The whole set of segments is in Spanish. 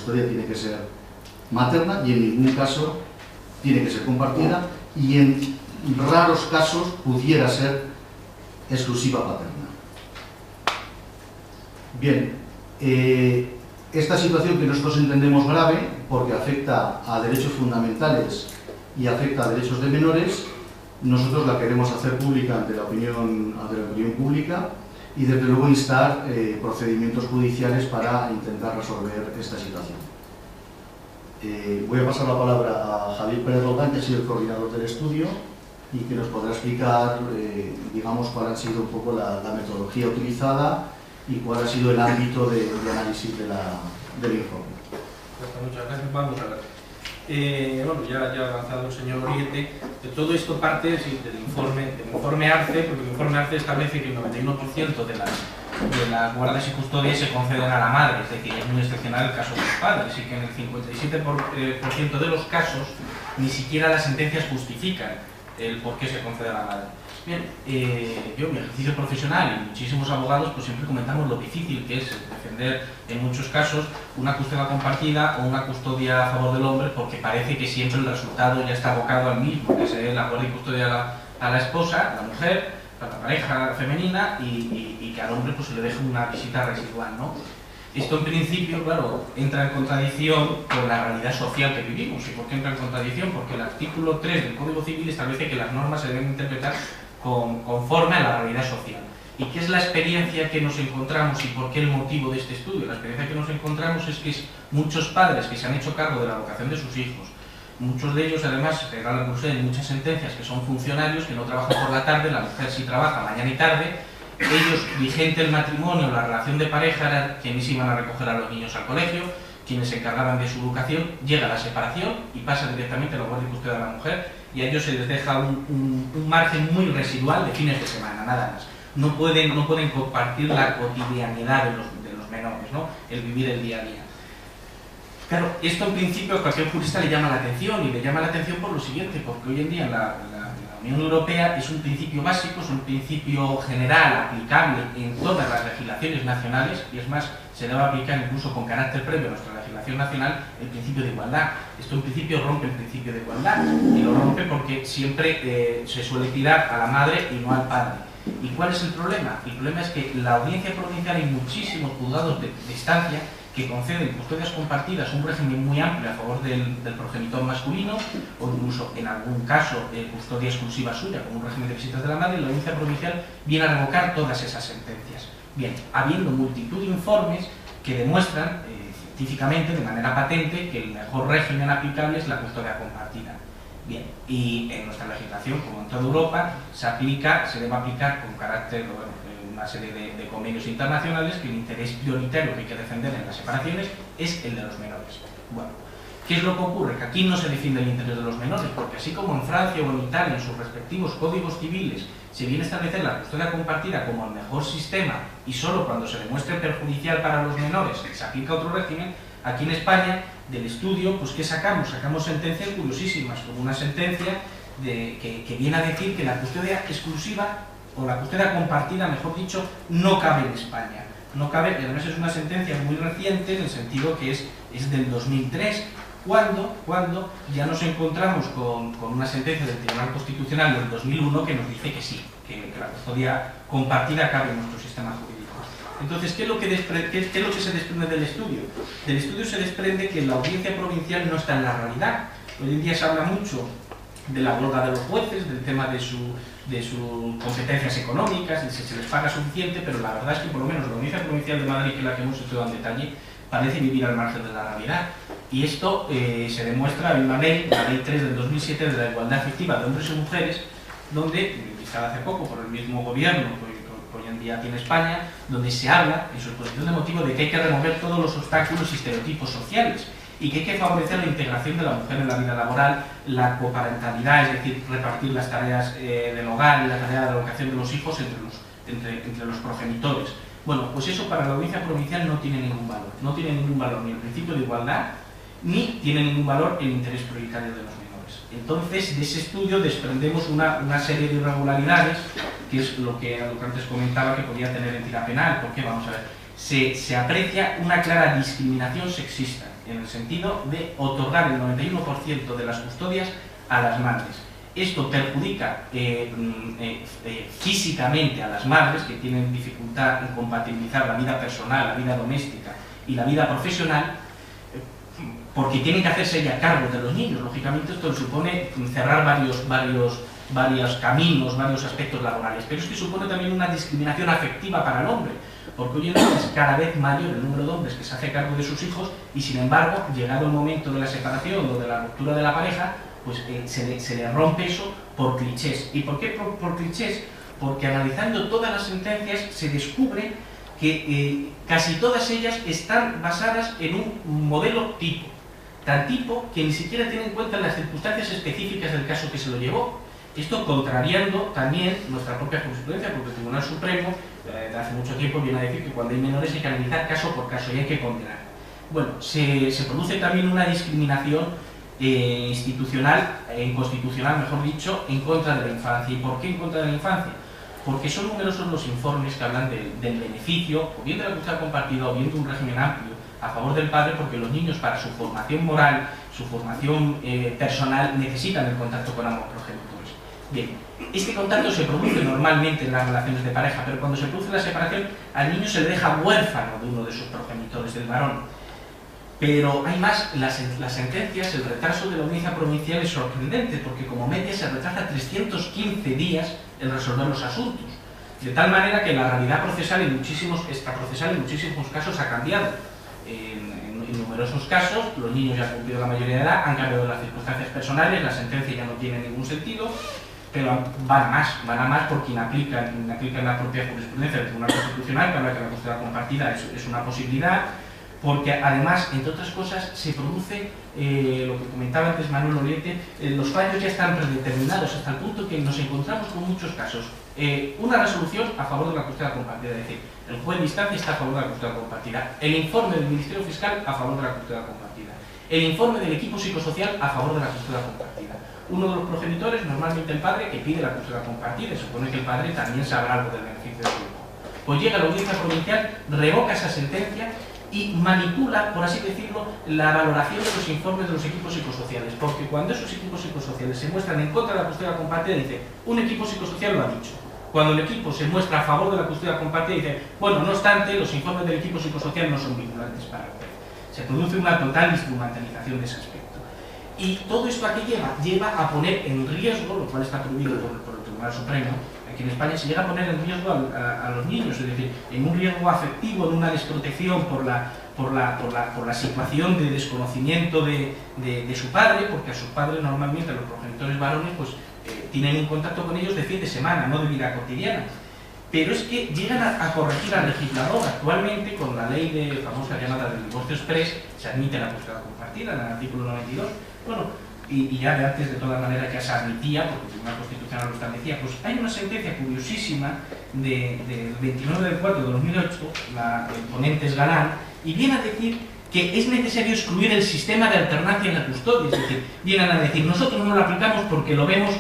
custodia tiene que ser materna y en ningún caso tiene que ser compartida, y en raros casos pudiera ser exclusiva paterna. Bien, esta situación que nosotros entendemos grave porque afecta a derechos fundamentales y afecta a derechos de menores, nosotros la queremos hacer pública ante la opinión pública y desde luego instar procedimientos judiciales para intentar resolver esta situación. Voy a pasar la palabra a Javier Pérez Roldán, que ha sido el coordinador del estudio y que nos podrá explicar, digamos, cuál ha sido un poco la metodología utilizada y cuál ha sido el ámbito de análisis del informe. Muchas gracias. Vamos a ver. Bueno, ya ha avanzado el señor Oriente. Todo esto parte del informe ARCE, porque el informe ARCE establece que el 91% de las guardas y custodias se conceden a la madre, es decir, es muy excepcional el caso de los padres, y que en el 57% de los casos ni siquiera las sentencias justifican el por qué se concede a la madre. Bien, yo, mi ejercicio profesional y muchísimos abogados, pues siempre comentamos lo difícil que es defender en muchos casos una custodia compartida o una custodia a favor del hombre, porque parece que siempre el resultado ya está abocado al mismo, que es la guardia y custodia a la esposa, a la mujer, a la pareja femenina, y que al hombre pues se le deja una visita residual, ¿no? Esto en principio, claro, entra en contradicción con la realidad social que vivimos. ¿Y por qué entra en contradicción? Porque el artículo 3 del Código Civil establece que las normas se deben interpretar conforme a la realidad social. ¿Y qué es la experiencia que nos encontramos y por qué el motivo de este estudio? La experiencia que nos encontramos es que muchos padres que se han hecho cargo de la educación de sus hijos, muchos de ellos además, en muchas sentencias, que son funcionarios, que no trabajan por la tarde, la mujer sí trabaja mañana y tarde, ellos, vigente el matrimonio, la relación de pareja, eran quienes iban a recoger a los niños al colegio, quienes se encargaban de su educación, llega la separación y pasa directamente a la guardia y custodia de la mujer, y a ellos se les deja un margen muy residual de fines de semana, nada más. No pueden compartir la cotidianidad de los menores, ¿no? El vivir el día a día. Claro, esto en principio a cualquier jurista le llama la atención, y le llama la atención por lo siguiente, porque hoy en día la Unión Europea es un principio básico, es un principio general, aplicable en todas las legislaciones nacionales, y es más, se debe aplicar incluso con carácter previo a nuestra legislación nacional, el principio de igualdad. Esto en principio rompe el principio de igualdad, y lo rompe porque siempre se suele tirar a la madre y no al padre. ¿Y cuál es el problema? El problema es que la audiencia provincial y muchísimos juzgados de instancia que conceden custodias compartidas, un régimen muy amplio a favor del progenitor masculino, o incluso en algún caso custodia exclusiva suya, como un régimen de visitas de la madre, la audiencia provincial viene a revocar todas esas sentencias. Bien, habiendo multitud de informes que demuestran científicamente, de manera patente, que el mejor régimen aplicable es la custodia compartida. Bien, y en nuestra legislación, como en toda Europa, se debe aplicar con carácter, una serie de convenios internacionales, que el interés prioritario que hay que defender en las separaciones es el de los menores. Bueno, ¿qué es lo que ocurre? Que aquí no se defiende el interés de los menores, porque así como en Francia o en Italia, en sus respectivos códigos civiles, se viene a establecer la custodia compartida como el mejor sistema, y solo cuando se demuestre perjudicial para los menores se aplica otro régimen, aquí en España, del estudio, pues ¿qué sacamos? Sacamos sentencias curiosísimas, como una sentencia que viene a decir que la custodia exclusiva, o la custodia compartida, mejor dicho, no cabe en España. No cabe, y además es una sentencia muy reciente, en el sentido que es del 2003, cuando ya nos encontramos con una sentencia del Tribunal Constitucional del 2001 que nos dice que sí, que la custodia compartida cabe en nuestro sistema jurídico. Entonces, ¿qué es lo que se desprende del estudio? Del estudio se desprende que la audiencia provincial no está en la realidad. Hoy en día se habla mucho de la huelga de los jueces, del tema de sus competencias económicas, de si se les paga suficiente, pero la verdad es que por lo menos la Audiencia Provincial de Madrid, que es la que hemos estudiado en detalle, parece vivir al margen de la realidad. Y esto se demuestra en una ley, la Ley 3 del 2007 de la igualdad efectiva de hombres y mujeres, donde, realizada hace poco por el mismo gobierno que hoy en día tiene España, donde se habla, en su exposición de motivo, de que hay que remover todos los obstáculos y estereotipos sociales, y que hay que favorecer la integración de la mujer en la vida laboral, la coparentalidad, es decir, repartir las tareas del hogar y la tarea de la educación de los hijos entre los progenitores. Bueno, pues eso para la audiencia provincial no tiene ningún valor. No tiene ningún valor ni el principio de igualdad, ni tiene ningún valor el interés prioritario de los menores. Entonces, de ese estudio desprendemos una serie de irregularidades, que es lo que antes comentaba que podía tener entidad penal. ¿Por qué? Vamos a ver. Se aprecia una clara discriminación sexista. en el sentido de otorgar el 91% de las custodias a las madres. Esto perjudica físicamente a las madres, que tienen dificultad en compatibilizar la vida personal, la vida doméstica y la vida profesional, porque tienen que hacerse ya cargo de los niños. Lógicamente esto supone cerrar varios caminos, varios aspectos laborales, pero es que supone también una discriminación afectiva para el hombre, porque hoy en día es cada vez mayor el número de hombres que se hace cargo de sus hijos y, sin embargo, llegado el momento de la separación o de la ruptura de la pareja, pues se le rompe eso por clichés. ¿Y por qué por clichés? Porque analizando todas las sentencias se descubre que casi todas ellas están basadas en un modelo tipo, tan tipo que ni siquiera tiene en cuenta las circunstancias específicas del caso que se lo llevó. Esto contrariando también nuestra propia jurisprudencia, porque el Tribunal Supremo de hace mucho tiempo viene a decir que cuando hay menores hay que analizar caso por caso y hay que condenar. Bueno, se produce también una discriminación institucional, inconstitucional mejor dicho, en contra de la infancia. ¿Y por qué en contra de la infancia? Porque son numerosos los informes que hablan del beneficio, o bien de la custodia compartida, o bien de un régimen amplio a favor del padre, porque los niños, para su formación moral, su formación personal, necesitan el contacto con ambos progenitores. Bien, este contacto se produce normalmente en las relaciones de pareja, pero cuando se produce la separación, al niño se le deja huérfano de uno de sus progenitores, del varón. Pero hay más, las sentencias, el retraso de la audiencia provincial es sorprendente, porque como media se retrasa 315 días en resolver los asuntos. De tal manera que la realidad procesal extraprocesal en muchísimos casos ha cambiado. En numerosos casos, los niños ya han cumplido la mayoría de edad, han cambiado las circunstancias personales, la sentencia ya no tiene ningún sentido, pero van a más porque inaplican la propia jurisprudencia del Tribunal Constitucional, que habla que la custodia compartida es una posibilidad, porque además, entre otras cosas, se produce lo que comentaba antes Manuel Oriete, los fallos ya están predeterminados hasta el punto que nos encontramos con muchos casos. Una resolución a favor de la custodia compartida, es decir, el juez de instancia está a favor de la custodia compartida, el informe del Ministerio Fiscal a favor de la custodia compartida, el informe del equipo psicosocial a favor de la custodia compartida. Uno de los progenitores, normalmente el padre, que pide la custodia compartida, y supone que el padre también sabrá algo del beneficio de su hijo. Pues llega la audiencia provincial, revoca esa sentencia y manipula, por así decirlo, la valoración de los informes de los equipos psicosociales, porque cuando esos equipos psicosociales se muestran en contra de la custodia compartida, dice, un equipo psicosocial lo ha dicho. Cuando el equipo se muestra a favor de la custodia compartida, dice, bueno, no obstante, los informes del equipo psicosocial no son vinculantes para el juez. Se produce una total instrumentalización de ese aspecto. Y todo esto a qué lleva a poner en riesgo, lo cual está prohibido por el Tribunal Supremo, aquí en España se llega a poner en riesgo a los niños, es decir, en un riesgo afectivo, en una desprotección por la situación de desconocimiento de su padre, porque a sus padres normalmente, los progenitores varones, pues tienen un contacto con ellos de fin de semana, no de vida cotidiana. Pero es que llegan a corregir al legislador. Actualmente, con la ley de famosa llamada del divorcio express, se admite la custodia compartida en el artículo 92. Bueno, y ya de antes, de todas maneras, ya se admitía, porque el Tribunal Constitucional lo establecía. Pues hay una sentencia curiosísima del 29 de 4 de 2008, la ponente es Galán, y viene a decir que es necesario excluir el sistema de alternancia en la custodia. Es decir, vienen a decir, nosotros no lo aplicamos porque lo vemos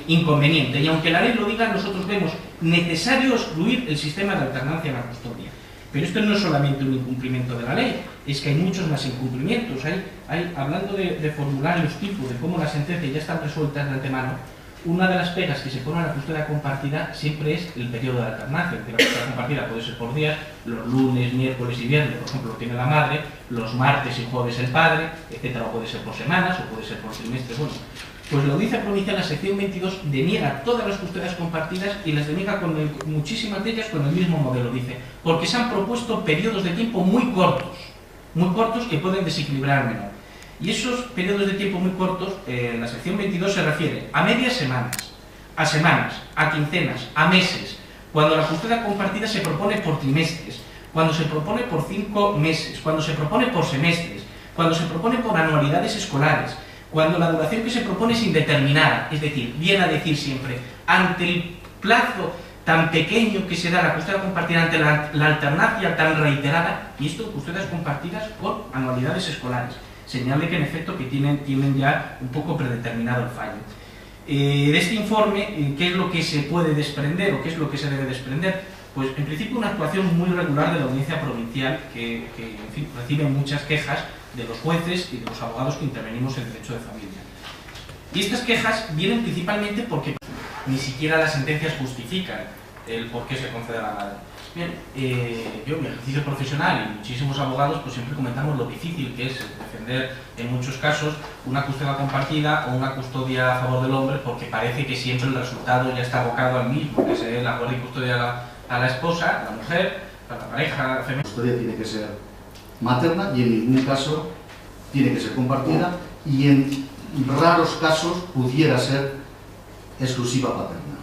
inconveniente, y aunque la ley lo diga, nosotros vemos necesario excluir el sistema de alternancia en la custodia. Pero esto no es solamente un incumplimiento de la ley, es que hay muchos más incumplimientos. Hablando de formularios tipo, de cómo las sentencias ya están resueltas de antemano, una de las pegas que se pone a la custodia compartida siempre es el periodo de alternancia. La custodia compartida puede ser por días, los lunes, miércoles y viernes, por ejemplo, lo tiene la madre, los martes y jueves el padre, etcétera, o puede ser por semanas, o puede ser por trimestres. Bueno, pues la audiencia provincial, la sección 22, deniega todas las custodias compartidas y las deniega muchísimas de ellas con el mismo modelo, dice, porque se han propuesto periodos de tiempo muy cortos que pueden desequilibrar al menor. Y esos periodos de tiempo muy cortos, la sección 22 se refiere a medias semanas, a quincenas, a meses, cuando la custodia compartida se propone por trimestres, cuando se propone por 5 meses, cuando se propone por semestres, cuando se propone por anualidades escolares, cuando la duración que se propone es indeterminada, es decir, viene a decir siempre, ante el plazo tan pequeño que se da la custodia compartida, ante la alternancia tan reiterada, y esto custodias compartidas con anualidades escolares, señal de que en efecto que tienen ya un poco predeterminado el fallo. De este informe, ¿qué es lo que se puede desprender o qué es lo que se debe desprender? Pues en principio una actuación muy regular de la audiencia provincial que en fin, recibe muchas quejas de los jueces y de los abogados que intervenimos en derecho de familia. Y estas quejas vienen principalmente porque ni siquiera las sentencias justifican el por qué se concede a la madre. Bien, yo en mi ejercicio profesional y muchísimos abogados pues siempre comentamos lo difícil que es defender en muchos casos una custodia compartida o una custodia a favor del hombre, porque parece que siempre el resultado ya está abocado al mismo, que es la guardia y custodia a la esposa, a la mujer, a la pareja femenina. La custodia tiene que ser materna y en ningún caso tiene que ser compartida, y en raros casos pudiera ser exclusiva paterna.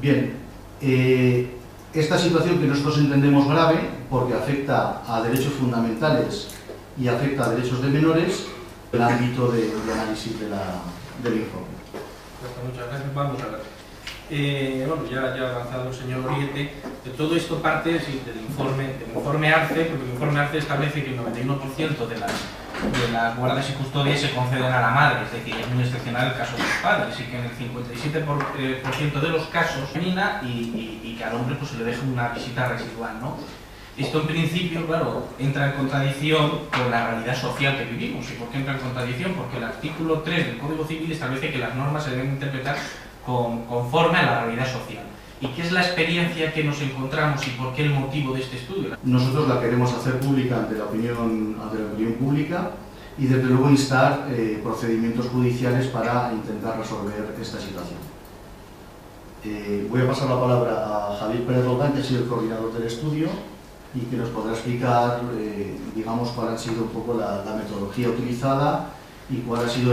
Bien, esta situación que nosotros entendemos grave porque afecta a derechos fundamentales y afecta a derechos de menores, el ámbito de análisis del informe. Muchas gracias. Vamos a ver. Bueno, ya ha avanzado el señor Oriete. Todo esto parte del informe ARCE, porque el informe ARCE establece que el 91% de las guardas y custodias se conceden a la madre, es decir, es muy excepcional el caso de los padres, y que en el 57% de los casos femenina y que al hombre pues, se le deja una visita residual, ¿no? Esto en principio, claro, entra en contradicción con la realidad social que vivimos. ¿Y por qué entra en contradicción? Porque el artículo 3 del Código Civil establece que las normas se deben interpretar conforme a la realidad social. ¿Y qué es la experiencia que nos encontramos y por qué el motivo de este estudio? Nosotros la queremos hacer pública ante la opinión pública y desde luego instar procedimientos judiciales para intentar resolver esta situación. Voy a pasar la palabra a Javier Pérez Roldán, que ha sido el coordinador del estudio y que nos podrá explicar, digamos, cuál ha sido un poco la metodología utilizada y cuál ha sido